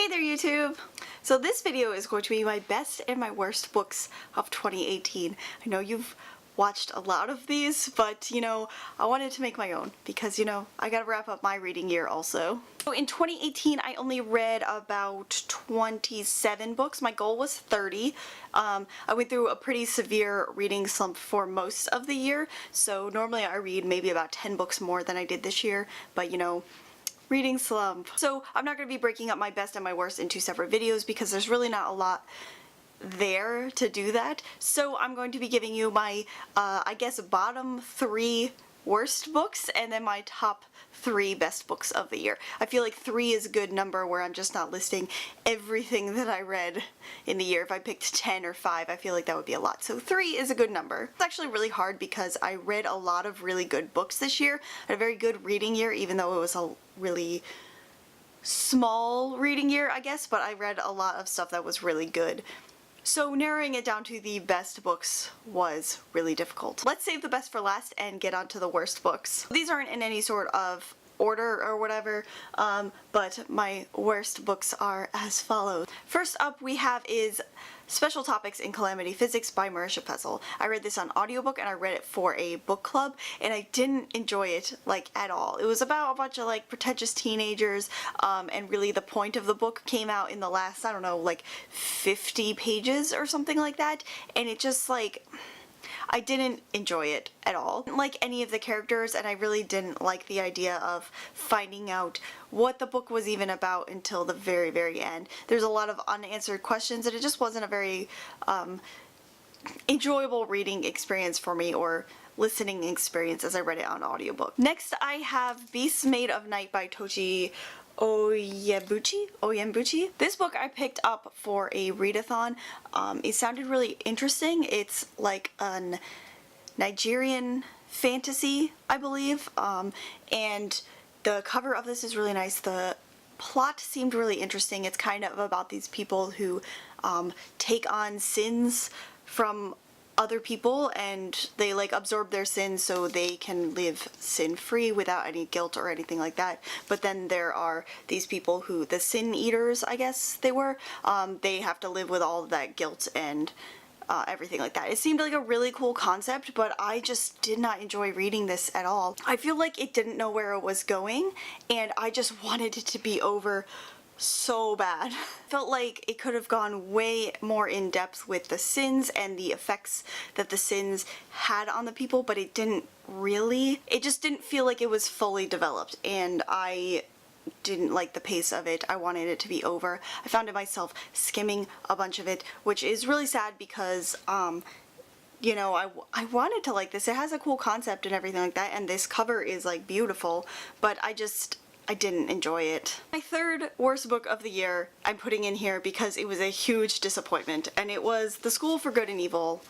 Hey there YouTube! So this video is going to be my best and my worst books of 2018. I know you've watched a lot of these, but you know, I wanted to make my own because, you know, I gotta wrap up my reading year also. So in 2018 I only read about 27 books. My goal was 30. I went through a pretty severe reading slump for most of the year, so normally I read maybe about 10 books more than I did this year, but you know, reading slump. So I'm not going to be breaking up my best and my worst into separate videos because there's really not a lot there to do that. So I'm going to be giving you my, I guess, bottom 3 worst books and then my top 3 best books of the year. I feel like 3 is a good number where I'm just not listing everything that I read in the year. If I picked 10 or 5, I feel like that would be a lot. So 3 is a good number. It's actually really hard because I read a lot of really good books this year. I had a very good reading year, even though it was a really small reading year, I guess, but I read a lot of stuff that was really good. So narrowing it down to the best books was really difficult. Let's save the best for last and get on to the worst books. These aren't in any sort of order or whatever, but my worst books are as follows. First up we have is Special Topics in Calamity Physics by Marisha Pessl. I read this on audiobook and I read it for a book club and I didn't enjoy it like at all. It was about a bunch of like pretentious teenagers and really the point of the book came out in the last, I don't know, like 50 pages or something like that, and it just like, I didn't enjoy it at all. I didn't like any of the characters and I really didn't like the idea of finding out what the book was even about until the very, very end. There's a lot of unanswered questions and it just wasn't a very enjoyable reading experience for me, or listening experience, as I read it on audiobook. Next I have Beasts Made of Night by Tochi Oyembuchi. This book I picked up for a readathon. It sounded really interesting. It's like a Nigerian fantasy, I believe, and the cover of this is really nice. The plot seemed really interesting. It's kind of about these people who take on sins from other people and they like absorb their sins so they can live sin-free without any guilt or anything like that. But then there are these people who, the sin eaters I guess they were, they have to live with all of that guilt and everything like that. It seemed like a really cool concept, but I just did not enjoy reading this at all. I feel like it didn't know where it was going and I just wanted it to be over so bad. Felt like it could have gone way more in depth with the sins and the effects that the sins had on the people, but it didn't really. It just didn't feel like it was fully developed and I didn't like the pace of it. I wanted it to be over. I found myself skimming a bunch of it, which is really sad because you know, I wanted to like this. It has a cool concept and everything like that, and this cover is like beautiful, but I didn't enjoy it. My third worst book of the year I'm putting in here because it was a huge disappointment, and it was The School for Good and Evil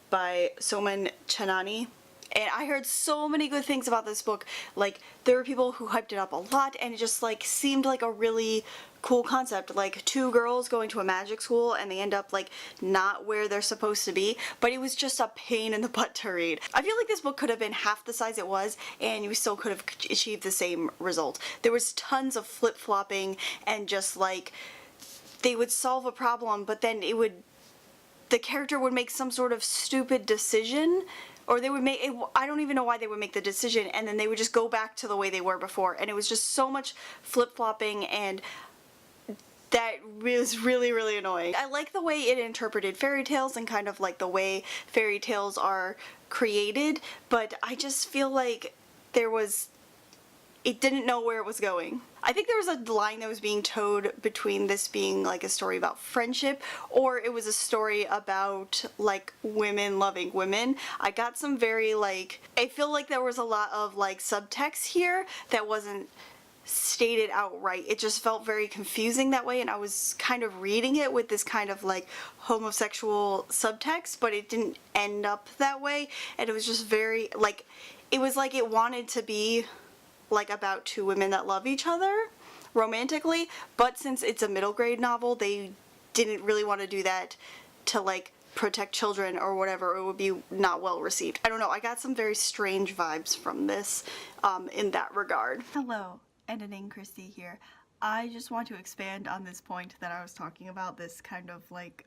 by Soman Chainani. And I heard so many good things about this book. Like, there were people who hyped it up a lot and it just like seemed like a really cool concept. Like 2 girls going to a magic school and they end up like not where they're supposed to be, but it was just a pain in the butt to read. I feel like this book could have been half the size it was and you still could have achieved the same result. There was tons of flip-flopping and just like they would solve a problem but then the character would make some sort of stupid decision, or they would make it, I don't even know why they would make the decision, and then they would just go back to the way they were before, and it was just so much flip-flopping and that was really, really annoying. I like the way it interpreted fairy tales and kind of like the way fairy tales are created, but I just feel like it didn't know where it was going. I think there was a line that was being towed between this being like a story about friendship or it was a story about like women loving women. I got some very like, I feel like there was a lot of like subtext here that wasn't stated outright. It just felt very confusing that way, and I was kind of reading it with this kind of like homosexual subtext, but it didn't end up that way, and it was just very like, it was like it wanted to be like about 2 women that love each other romantically, but since it's a middle grade novel, they didn't really want to do that to like protect children or whatever. It would be not well received. I don't know, I got some very strange vibes from this in that regard. Hello, Editing Christy here. I just want to expand on this point that I was talking about, this kind of like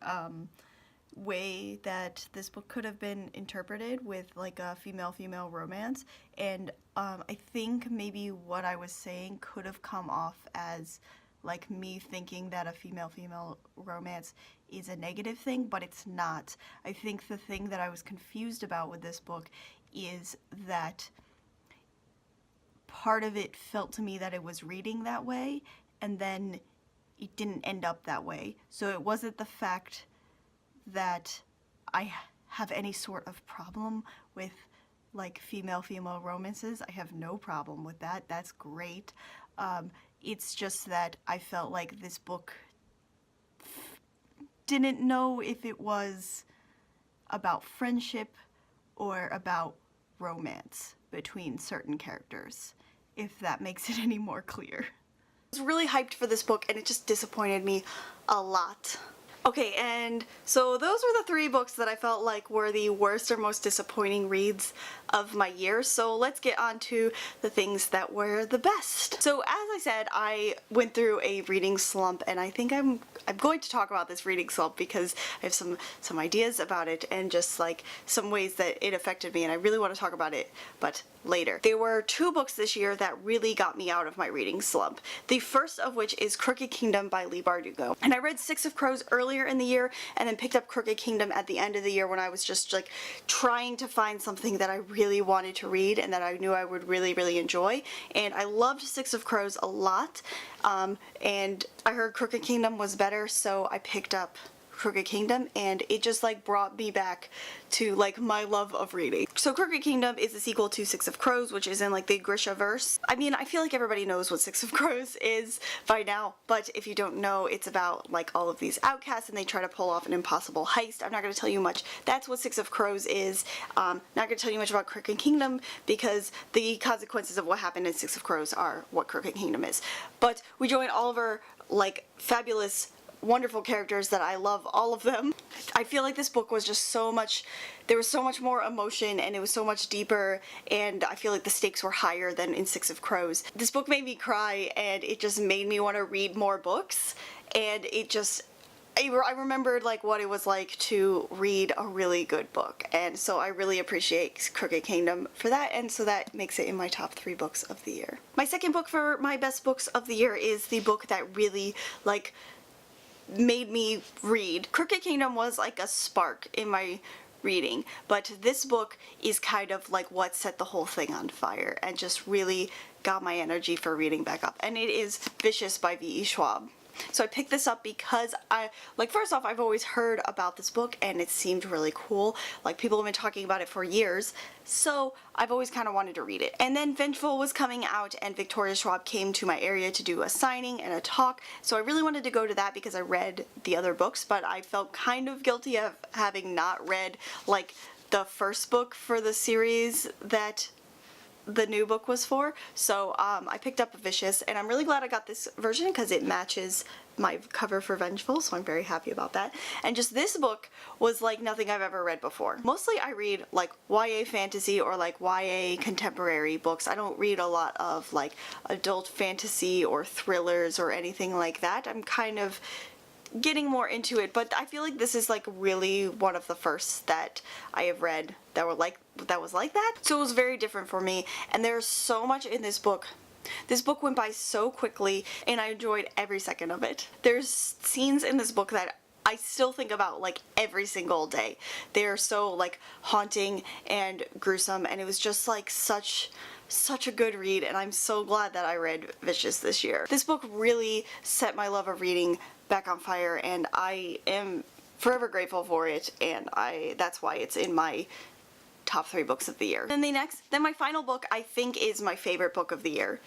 way that this book could have been interpreted with like a female-female romance, and I think maybe what I was saying could have come off as like me thinking that a female-female romance is a negative thing, but it's not. I think the thing that I was confused about with this book is that part of it felt to me that it was reading that way, and then it didn't end up that way. So it wasn't the fact that I have any sort of problem with like female-female romances. I have no problem with that. That's great. It's just that I felt like this book didn't know if it was about friendship or about romance between certain characters, if that makes it any more clear. I was really hyped for this book and it just disappointed me a lot. Okay, and so those were the 3 books that I felt like were the worst or most disappointing reads of my year. So let's get on to the things that were the best. So as I said, I went through a reading slump, and I think I'm going to talk about this reading slump because I have some ideas about it and just like some ways that it affected me, and I really want to talk about it, but later. There were 2 books this year that really got me out of my reading slump. The first of which is Crooked Kingdom by Leigh Bardugo. And I read Six of Crows earlier in the year and then picked up Crooked Kingdom at the end of the year when I was just like trying to find something that I really wanted to read and that I knew I would really enjoy. And I loved Six of Crows a lot, and I heard Crooked Kingdom was better, so I picked up Crooked Kingdom, and it just like brought me back to like my love of reading. So Crooked Kingdom is the sequel to Six of Crows, which is in like the Grishaverse. I mean, I feel like everybody knows what Six of Crows is by now, but if you don't know, it's about like all of these outcasts and they try to pull off an impossible heist. I'm not going to tell you much. That's what Six of Crows is. Not going to tell you much about Crooked Kingdom because the consequences of what happened in Six of Crows are what Crooked Kingdom is. But we join Oliver, like fabulous wonderful characters that I love all of them. I feel like this book was just so much, there was so much more emotion and it was so much deeper, and I feel like the stakes were higher than in Six of Crows. This book made me cry and it just made me want to read more books, and it just, I remembered like what it was like to read a really good book, and so I really appreciate Crooked Kingdom for that, and so that makes it in my top 3 books of the year. My second book for my best books of the year is the book that really like made me read. Crooked Kingdom was like a spark in my reading, but this book is kind of like what set the whole thing on fire and just really got my energy for reading back up, and it is Vicious by V.E. Schwab. So I picked this up because first off, I've always heard about this book and it seemed really cool. Like, people have been talking about it for years, so I've always kind of wanted to read it. And then Vengeful was coming out and Victoria Schwab came to my area to do a signing and a talk, so I really wanted to go to that because I read the other books, but I felt kind of guilty of having not read like the first book for the series that the new book was for. So I picked up Vicious, and I'm really glad I got this version because it matches my cover for Vengeful, so I'm very happy about that. And just this book was like nothing I've ever read before. Mostly I read like YA fantasy or like YA contemporary books. I don't read a lot of like adult fantasy or thrillers or anything like that. I'm kind of getting more into it, but I feel like this is like really one of the first that I have read that was like that. So it was very different for me, and there's so much in this book. This book went by so quickly and I enjoyed every second of it. There's scenes in this book that I still think about like every single day. They're so like haunting and gruesome, and it was just like such a good read, and I'm so glad that I read Vicious this year. This book really set my love of reading back on fire, and I am forever grateful for it, and that's why it's in my top 3 books of the year. Then my final book I think is my favorite book of the year.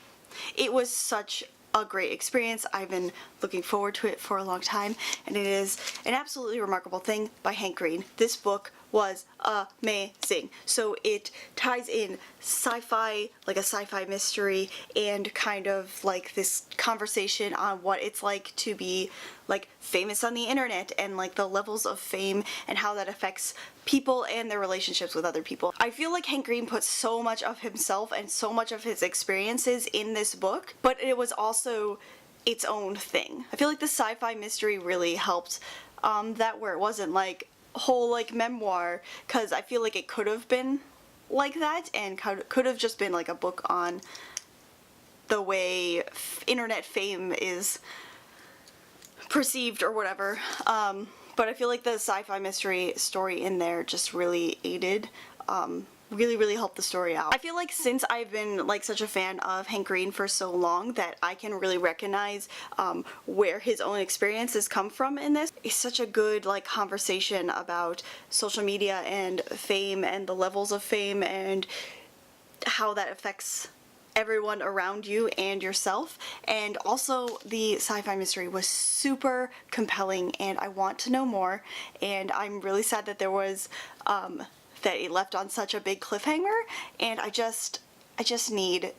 It was such a great experience. I've been looking forward to it for a long time, and it is An Absolutely Remarkable Thing by Hank Green. This book was amazing. So it ties in sci-fi, like a sci-fi mystery, and kind of like this conversation on what it's like to be like famous on the internet, and like the levels of fame and how that affects people and their relationships with other people. I feel like Hank Green put so much of himself and so much of his experiences in this book, but it was also its own thing. I feel like the sci-fi mystery really helped that, where it wasn't like whole like memoir, because I feel like it could have been like that and could have just been like a book on the way internet fame is perceived or whatever. But I feel like the sci-fi mystery story in there just really aided, really helped the story out. I feel like since I've been like such a fan of Hank Green for so long that I can really recognize where his own experiences come from in this. It's such a good like conversation about social media and fame and the levels of fame and how that affects everyone around you and yourself. And also the sci-fi mystery was super compelling and I want to know more, and I'm really sad that there was that it left on such a big cliffhanger, and I just need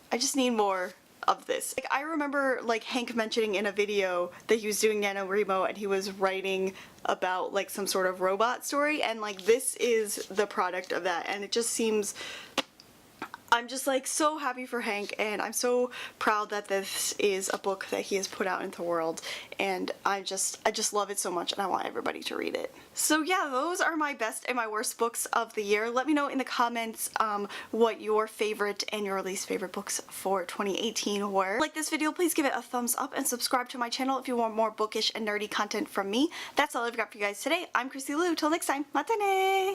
more of this. Like, I remember like Hank mentioning in a video that he was doing NaNoWriMo and he was writing about like some sort of robot story, and like this is the product of that, and it just seems, I'm just like so happy for Hank, and I'm so proud that this is a book that he has put out into the world, and I just love it so much and I want everybody to read it. So yeah, those are my best and my worst books of the year. Let me know in the comments what your favorite and your least favorite books for 2018 were. Like this video, please give it a thumbs up and subscribe to my channel if you want more bookish and nerdy content from me. That's all I've got for you guys today. I'm Chrissy Lou. Till next time, matane!